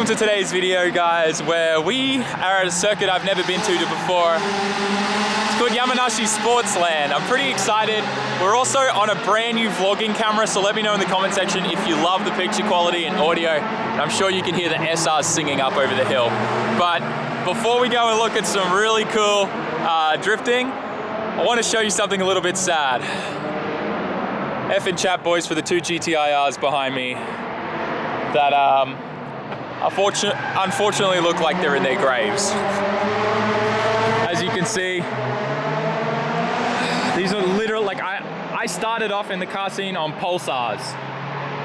To today's video, guys, where we are at a circuit I've never been to before. It's called Yamanashi Sportsland. I'm pretty excited. We're also on a brand new vlogging camera, so let me know in the comment section if you love the picture quality and audio. And I'm sure you can hear the SRs singing up over the hill. But before we go and look at some really cool drifting, I want to show you something a little bit sad. Effing chat boys for the two GTIRs behind me that unfortunately look like they're in their graves. As you can see, these are literal, like I started off in the car scene on Pulsars.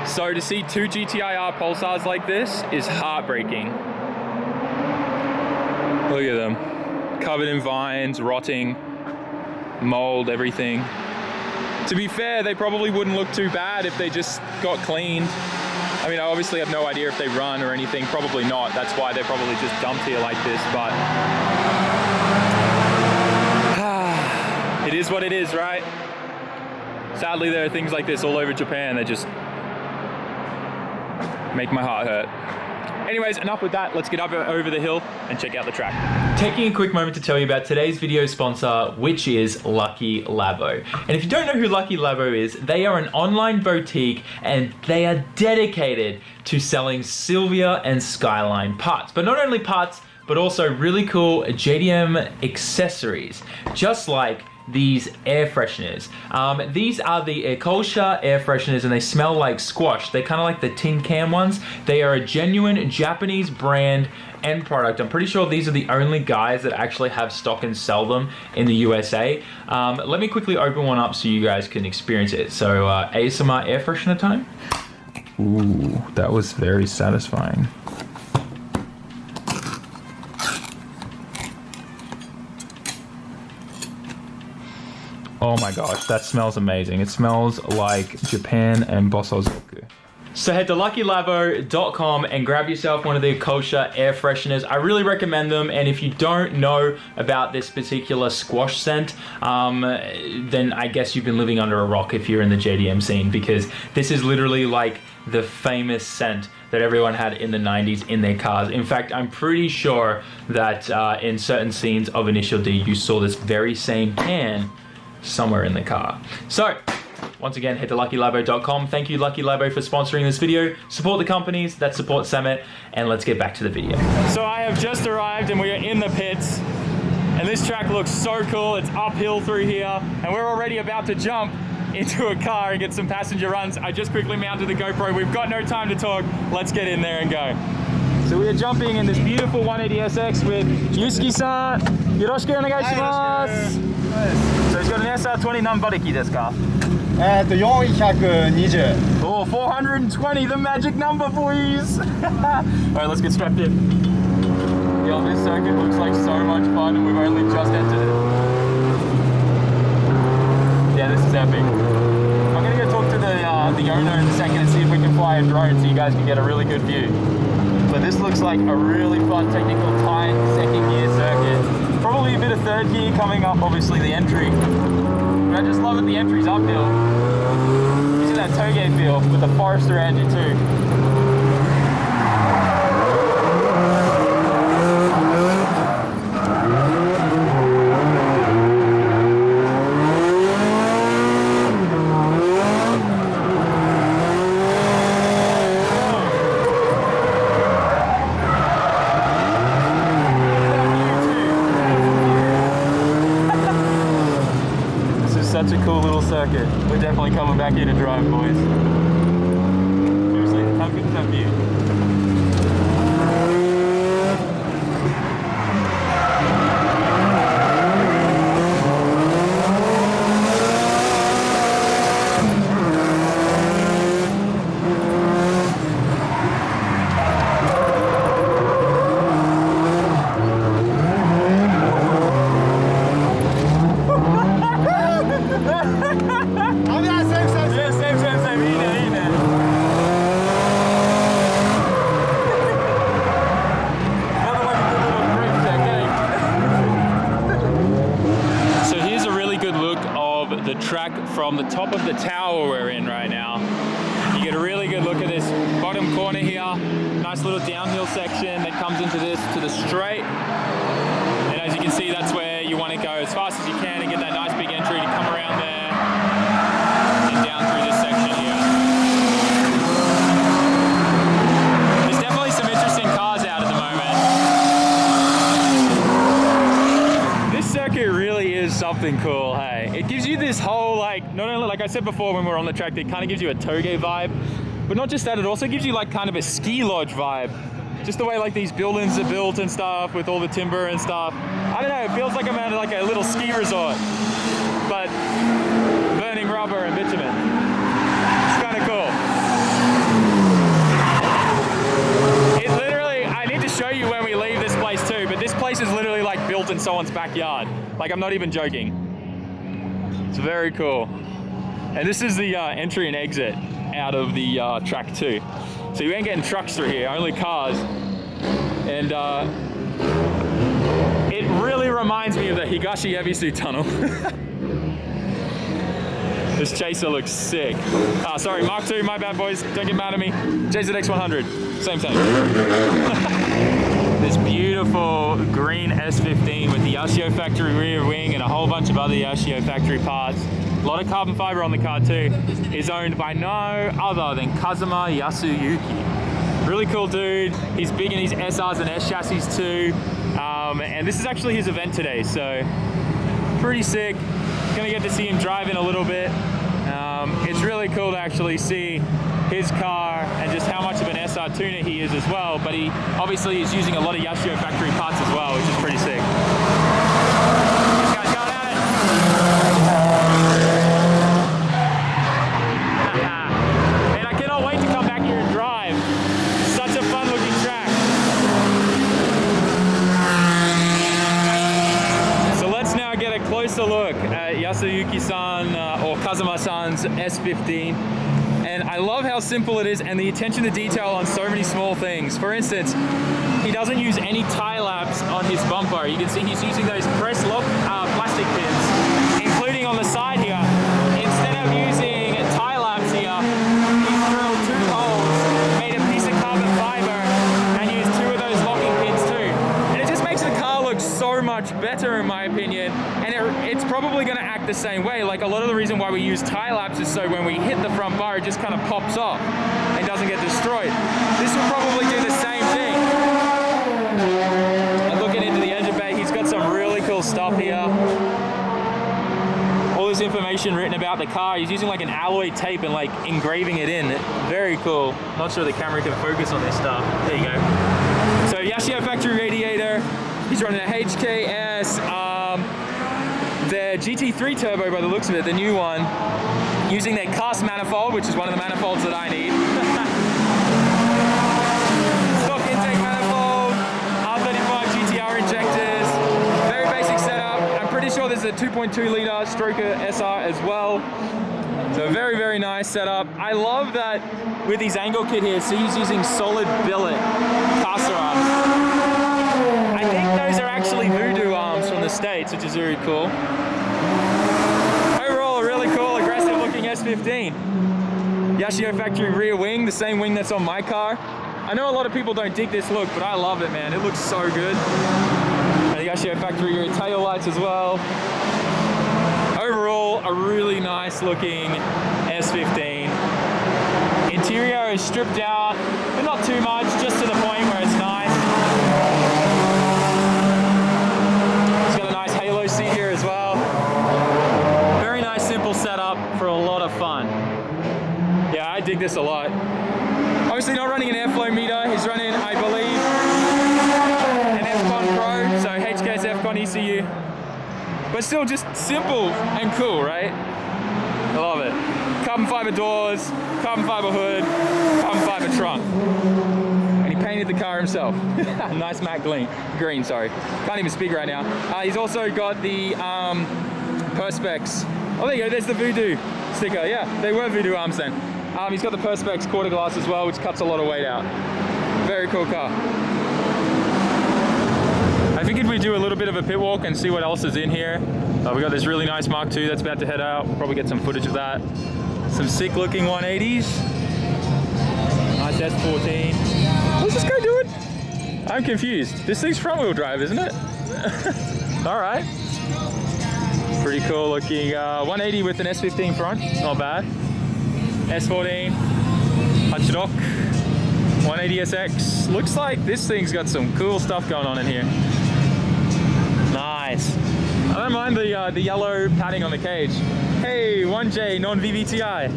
So to see two GTIR Pulsars like this is heartbreaking. Look at them, covered in vines, rotting, mold, everything. To be fair, they probably wouldn't look too bad if they just got cleaned. I mean, I obviously have no idea if they run or anything, probably not. That's why they're probably just dumped here like this, but it is what it is, right? Sadly, there are things like this all over Japan that just make my heart hurt. Anyways, enough with that. Let's get up over the hill and check out the track. Taking a quick moment to tell you about today's video sponsor, which is Lucky Labo. And if you don't know who Lucky Labo is, they are an online boutique and they are dedicated to selling Silvia and Skyline parts. But not only parts, but also really cool JDM accessories, just like these air fresheners. These are the Aoba-Ku air fresheners and they smell like squash. They're kind of like the tin can ones. They are a genuine Japanese brand and product. I'm pretty sure these are the only guys that actually have stock and sell them in the USA. Let me quickly open one up so you guys can experience it. So ASMR air freshener time. Ooh, that was very satisfying. Oh my gosh, that smells amazing. It smells like Japan and Bosozoku. So head to luckylabo.com and grab yourself one of the Aoba air fresheners. I really recommend them, and if you don't know about this particular squash scent, then I guess you've been living under a rock if you're in the JDM scene, because this is literally like the famous scent that everyone had in the 90s in their cars. In fact, I'm pretty sure that in certain scenes of Initial D, you saw this very same can somewhere in the car. So once again, head to luckylabo.com. Thank you, Lucky Labo, for sponsoring this video. Support the companies that support SAMMIT, and let's get back to the video. So I have just arrived and we are in the pits, and this track looks so cool. It's uphill through here, and we're already about to jump into a car and get some passenger runs. I just quickly mounted the GoPro. We've got no time to talk. Let's get in there and go. So we are jumping in this beautiful 180SX with Yusuke-san. Yoroshiku onegai shimasu. So he's got an SR20 Nambariki desu ka? 420. Oh, 420, the magic number, boys. Alright, let's get strapped in. Yo, this circuit looks like so much fun and we've only just entered it. Yeah, this is epic. I'm gonna go talk to the owner in a second and see if we can fly a drone so you guys can get a really good view. But this looks like a really fun technical tight second gear circuit. Probably a bit of third gear coming up, obviously the entry. But I just love that the entry's uphill. You see that toge feel with the forest around you too. Such a cool little circuit. We're definitely coming coming back here to drive, boys. Seriously, how good is that view? From the top of the tower we're in right now, you get a really good look at this bottom corner here. Nice little downhill section that comes into this to the straight, and as you can see, that's where you want to go as fast as you can and get that nice big entry to come around there and down through this section here. There's definitely some interesting cars out at the moment. This circuit really is something cool, hey. It gives you this whole, like, not only, like I said before when we were on the track, it kind of gives you a toge vibe, but not just that, it also gives you like kind of a ski lodge vibe. Just the way like these buildings are built and stuff with all the timber and stuff. I don't know, it feels like I'm at like a little ski resort, but burning rubber and bitumen. It's kind of cool. It literally, I need to show you when we leave this place too, but this place is literally like built in someone's backyard. Like, I'm not even joking. It's very cool. And this is the entry and exit out of the track too. So you ain't getting trucks through here, only cars. And it really reminds me of the Higashi Ebisu tunnel. This Chaser looks sick. Sorry, Mark II, my bad boys, don't get mad at me. Chaser X100, same thing. This beautiful green S15 with the Yashio factory rear wing and a whole bunch of other Yashio factory parts. A lot of carbon fiber on the car too. Is owned by no other than Kazuma Yasuyuki. Really cool dude. He's big in his SRs and S chassis too. And this is actually his event today, so pretty sick. Gonna get to see him drive in a little bit. It's really cool to actually see his car and just how much of an SR tuner he is as well, but he obviously is using a lot of Yashio factory parts as well, which is pretty sick. This guy's going at it. Man, I cannot wait to come back here and drive. Such a fun looking track. So let's now get a closer look at Yasuyuki-san or Kazuma-san's S15. And I love how simple it is and the attention to detail on so many small things. For instance, he doesn't use any tie laps on his bumper. You can see he's using those press lock plastic pins, including on the side here. Instead of using tie laps here, he's drilled 2 holes, made a piece of carbon fiber, and used 2 of those locking pins too. And it just makes the car look so much better in my opinion. And it's probably gonna act the same way. Like, a lot of the reason why we use tie laps is so when we hit the front bar, it just kind of pops off and doesn't get destroyed. This will probably do the same thing. And looking into the engine bay, he's got some really cool stuff here. All this information written about the car. He's using like an alloy tape and like engraving it in. Very cool. Not sure the camera can focus on this stuff. There you go. So Yashio factory radiator. He's running a HKS. The GT3 turbo by the looks of it, the new one, using their cast manifold, which is one of the manifolds that I need. Stock intake manifold, R35 GTR injectors, very basic setup. I'm pretty sure there's a 2.2 litre stroker SR as well. So very, very nice setup. I love that with his angle kit here, so he's using solid billet caster arms. I think those are actually Voodoo arms from the States, which is very cool. Overall, a really cool, aggressive looking S15. Yashio factory rear wing, the same wing that's on my car. I know a lot of people don't dig this look, but I love it, man. It looks so good. And the Yashio factory rear tail lights as well. Overall, a really nice looking S15. Interior is stripped out, but not too much, just to the point where it's nice. It's got a nice halo seat here as well. Very nice, simple setup for a lot of fun. dig this a lot. Obviously not running an airflow meter. He's running, I believe, an FCON Pro, so HKS FCON ECU. But still just simple and cool, right? I love it. Carbon fiber doors, carbon fiber hood, carbon fiber trunk. And he painted the car himself. Nice matte green, sorry. Can't even speak right now. He's also got the Perspex. Oh, there you go, there's the Voodoo sticker. Yeah, they were Voodoo arms then. He's got the Perspex quarter glass as well, which cuts a lot of weight out. Very cool car. I figured we'd do a little bit of a pit walk and see what else is in here. We got this really nice Mark II that's about to head out. We'll probably get some footage of that. Some sick looking 180s. Nice S14. What's this guy doing? I'm confused. This thing's front wheel drive, isn't it? All right. Pretty cool looking 180 with an S15 front. Not bad. S14. Hachidok. 180SX. Looks like this thing's got some cool stuff going on in here. Nice. I don't mind the yellow padding on the cage. Hey, 1J non-VVTi.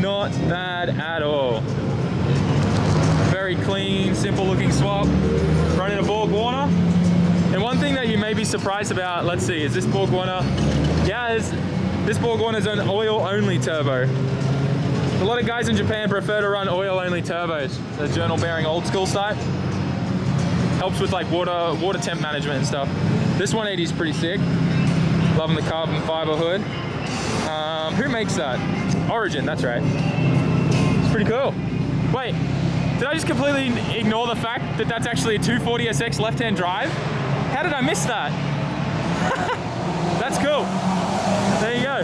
Not bad at all. Very clean, simple looking swap. Running a Borg Warner. And one thing that you may be surprised about, let's see, is this Borg Warner? Yeah, this Borg Warner is an oil only turbo. A lot of guys in Japan prefer to run oil only turbos, the journal bearing old school type. Helps with like water temp management and stuff. This 180 is pretty sick. Loving the carbon fiber hood. Who makes that? Origin, that's right. It's pretty cool. Wait, did I just completely ignore the fact that that's actually a 240SX left-hand drive? How did I miss that? That's cool. There you go.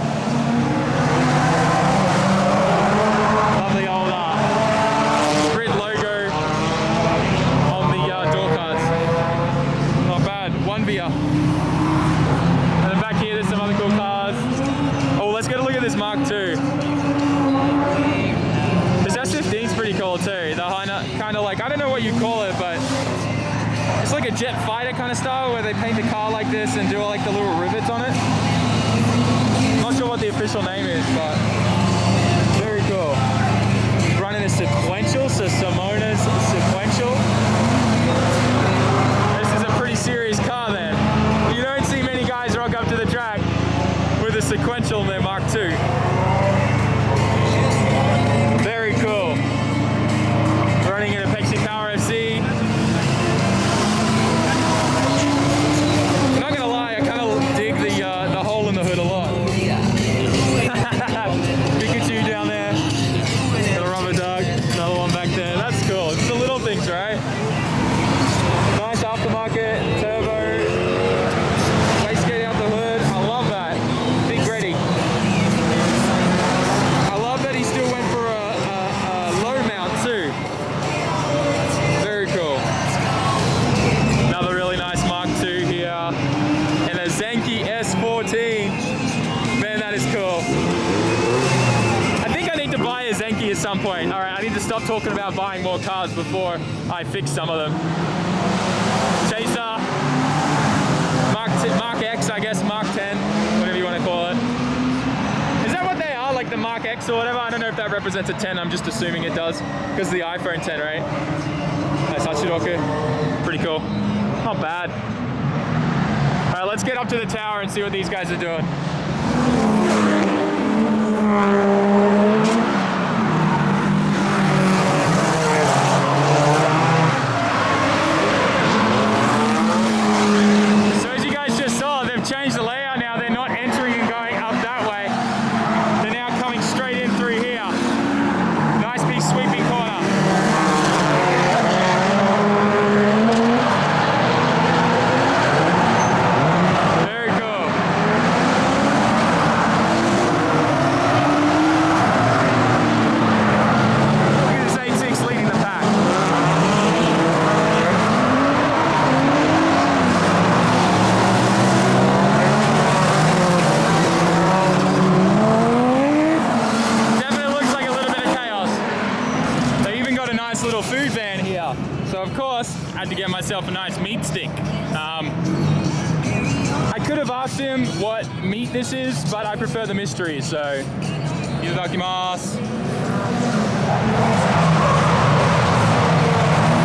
Lovely old grid logo on the door cards. Not bad. One via. And then back here, there's some other cool cars. Oh, let's get a look at this Mark II. This S15's pretty cool too. The kind of like, I don't know what you call it, but it's like a jet fighter kind of style where they paint the car like this and do like the little rivets on it. Not sure what the official name is, but very cool. Running a sequential, so Simona's sequential. This is a pretty serious car then. You don't see many guys rock up to the track with a sequential in their Mark II. Very cool. Running in a Pexi Power FC. I'm not gonna lie, I kind of dig the hole in the hood a lot. Pikachu down there. Got a rubber duck. Another one back there. That's cool. It's the little things, right? Nice aftermarket turbo. Wastegate out the hood. I love that. Big ready. I love that he still went for a low mount too. Very cool. Another really nice Mark II here. And a Zenki S14. Man, that is cool. I think I need to buy a Zenki at some point. All right, I need to stop talking about buying more cars before I fix some of them. Chaser, Mark X, I guess, Mark 10, whatever you want to call it. Is that what they are, like the Mark X or whatever? I don't know if that represents a 10, I'm just assuming it does, because of the iPhone 10, right? Nice Hachidoku, pretty cool. Not bad. All right, let's get up to the tower and see what these guys are doing. So as you guys just saw, they've changed the layout now. They're not entering and going up that way. They're now coming straight in through here. Nice big sweeping corner. Very cool. Look at this 86 leading the pack. Definitely looks like a little bit of chaos. They even got a nice little food van here. So of course, I had to get myself a nice meat stick. I could have asked him what meat this is, but I prefer the mystery, so itadakimasu.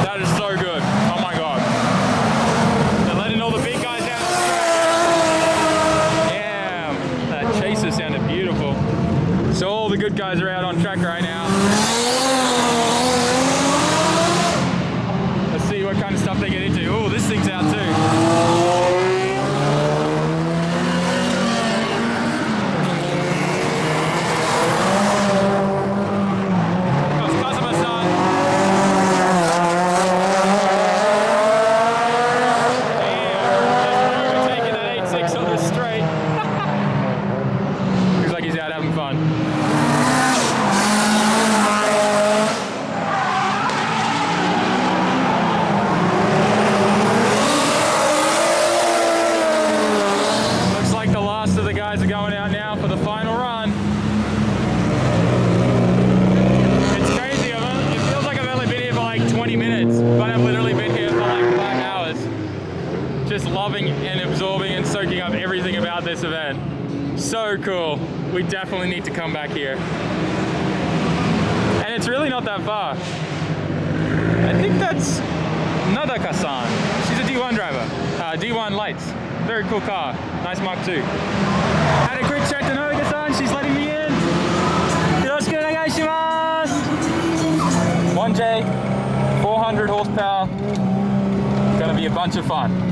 That is so good. Oh my god. They're letting all the big guys out. Yeah, that chaser sounded beautiful. So all the good guys are out on track right now. Let's see what kind of stuff they get into. Oh, this thing's out too. This event. So cool. We definitely need to come back here. And it's really not that far. I think that's Nadaka-san. She's a D1 driver. D1 lights. Very cool car. Nice Mark II. Had a quick check to Nadaka-san. She's letting me in. Yoroshiku onegaishimasu. 1J, 400 horsepower. Gonna be a bunch of fun.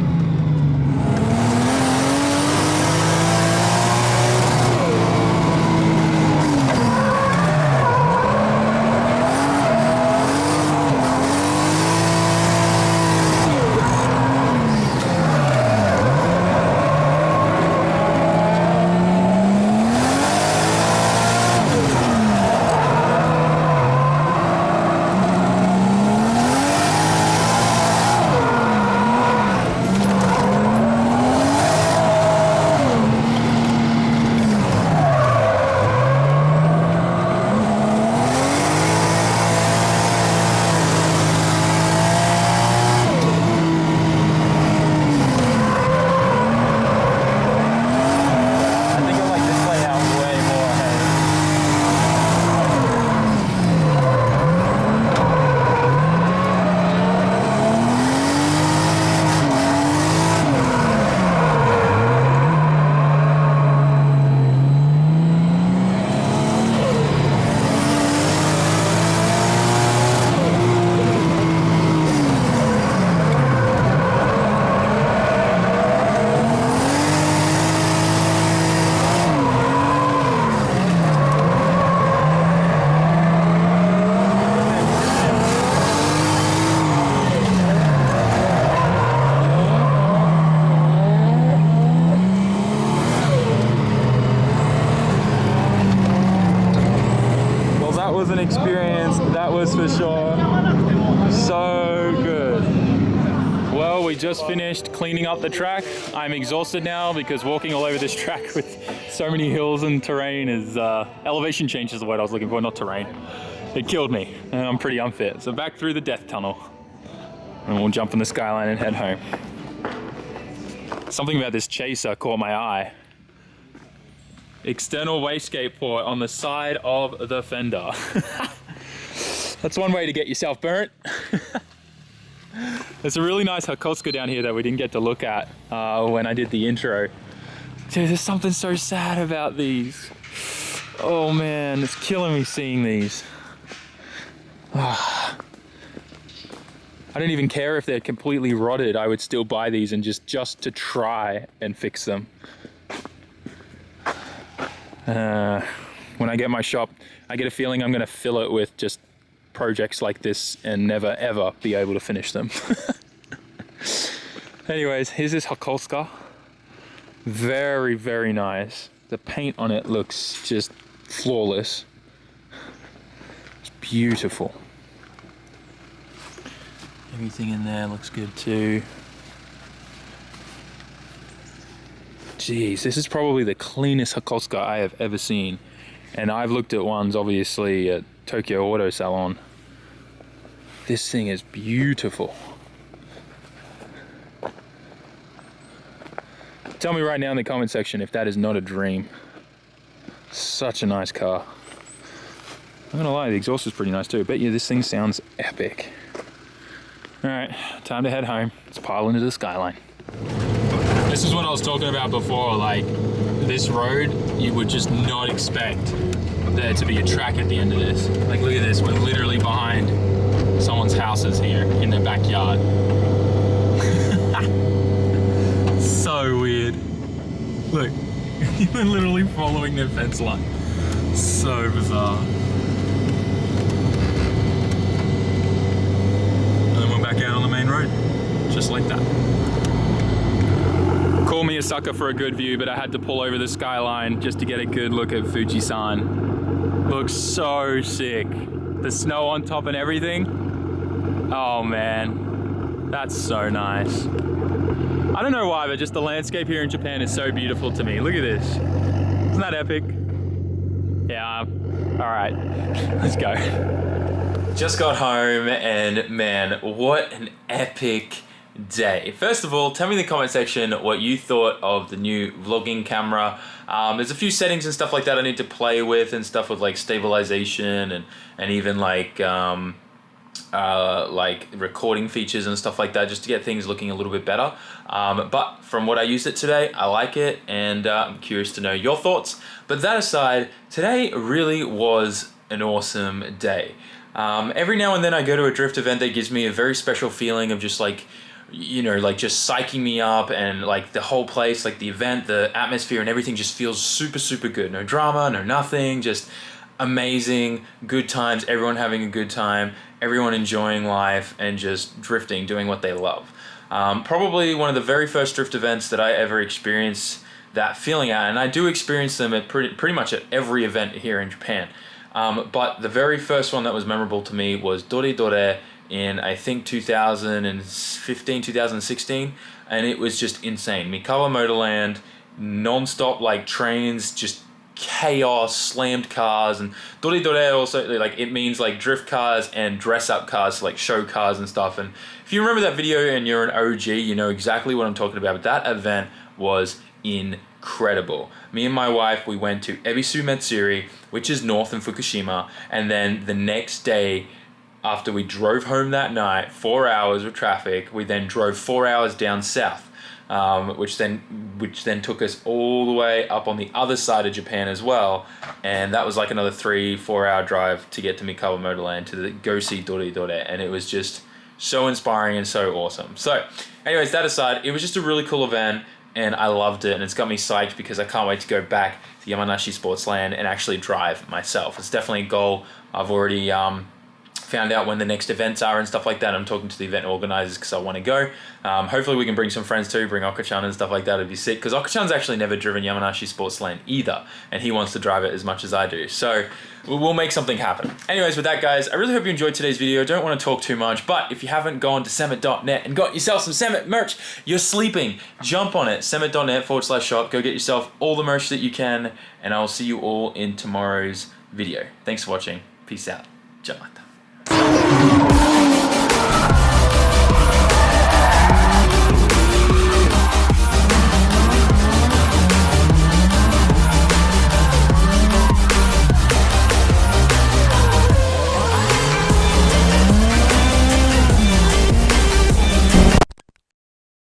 Experience, that was for sure. So good. Well, we just finished cleaning up the track. I'm exhausted now because walking all over this track with so many hills and terrain is elevation change is the word I was looking for, not terrain. It killed me and I'm pretty unfit. So back through the death tunnel and we'll jump on the skyline and head home. Something about this chaser caught my eye. External wastegate port on the side of the fender. That's one way to get yourself burnt. There's a really nice Hakosuka down here that we didn't get to look at when I did the intro. Dude, there's something so sad about these. Oh man, it's killing me seeing these. I don't even care if they're completely rotted. I would still buy these and just to try and fix them. When I get my shop, I get a feeling I'm gonna fill it with just projects like this and never ever be able to finish them. Anyways, here's this Hakosuka. Very, very nice. The paint on it looks just flawless. It's beautiful. Everything in there looks good too. Jeez, this is probably the cleanest Hakosuka I have ever seen. And I've looked at ones obviously at Tokyo Auto Salon. This thing is beautiful. Tell me right now in the comment section if that is not a dream. Such a nice car. I'm gonna lie, the exhaust is pretty nice too. Bet you this thing sounds epic. All right, time to head home. Let's pile into the skyline. This is what I was talking about before, like this road, you would just not expect there to be a track at the end of this. Like look at this, we're literally behind someone's houses here in their backyard. So weird. Look, you're literally following their fence line. So bizarre. And then we're back out on the main road, just like that. Call me a sucker for a good view, but I had to pull over the skyline just to get a good look at Fuji-san. Looks so sick. The snow on top and everything. Oh man, that's so nice. I don't know why, but just the landscape here in Japan is so beautiful to me. Look at this. Isn't that epic? Yeah, all right, let's go. Just got home and man, what an epic day. First of all, tell me in the comment section what you thought of the new vlogging camera. There's a few settings and stuff like that I need to play with and stuff with like stabilization and even like recording features and stuff like that just to get things looking a little bit better. But from what I used it today, I like it and I'm curious to know your thoughts. But that aside, today really was an awesome day. Every now and then I go to a drift event that gives me a very special feeling of just like, you know, like just psyching me up and like the whole place, like the event, the atmosphere and everything just feels super, super good. No drama, no nothing, just amazing, good times, everyone having a good time, everyone enjoying life and just drifting, doing what they love. Probably one of the very first drift events that I ever experienced that feeling at, and I do experience them at pretty much at every event here in Japan. But the very first one that was memorable to me was Dore Dore in I think 2015, 2016, and it was just insane. Mikawa Motorland, non-stop like trains, just chaos, slammed cars, and Dore Dore also like it means like drift cars and dress-up cars, like show cars and stuff. And if you remember that video and you're an OG, you know exactly what I'm talking about. But that event was incredible. Me and my wife, we went to Ebisu Matsuri, which is north in Fukushima, and then the next day, after we drove home that night, 4 hours with traffic, we then drove 4 hours down south, which then took us all the way up on the other side of Japan as well, and that was like another 3-4 hour drive to get to Mikawa Motorland to go see Dore Dore, and it was just so inspiring and so awesome. So, anyways, that aside, it was just a really cool event. And I loved it, and it's got me psyched because I can't wait to go back to Yamanashi Sportsland and actually drive myself. It's definitely a goal. I've already found out when the next events are and stuff like that. I'm talking to the event organizers because I want to go. Hopefully we can bring some friends too, bring Oka-chan and stuff like that. It'd be sick because Oka-chan's actually never driven Yamanashi Sportsland either, and he wants to drive it as much as I do. So we'll make something happen. Anyways, with that, guys, I really hope you enjoyed today's video. Don't want to talk too much, but if you haven't gone to SAMMIT.net and got yourself some SAMMIT merch, you're sleeping. Jump on it, SAMMIT.net/shop. Go get yourself all the merch that you can, and I'll see you all in tomorrow's video. Thanks for watching. Peace out. Ciao.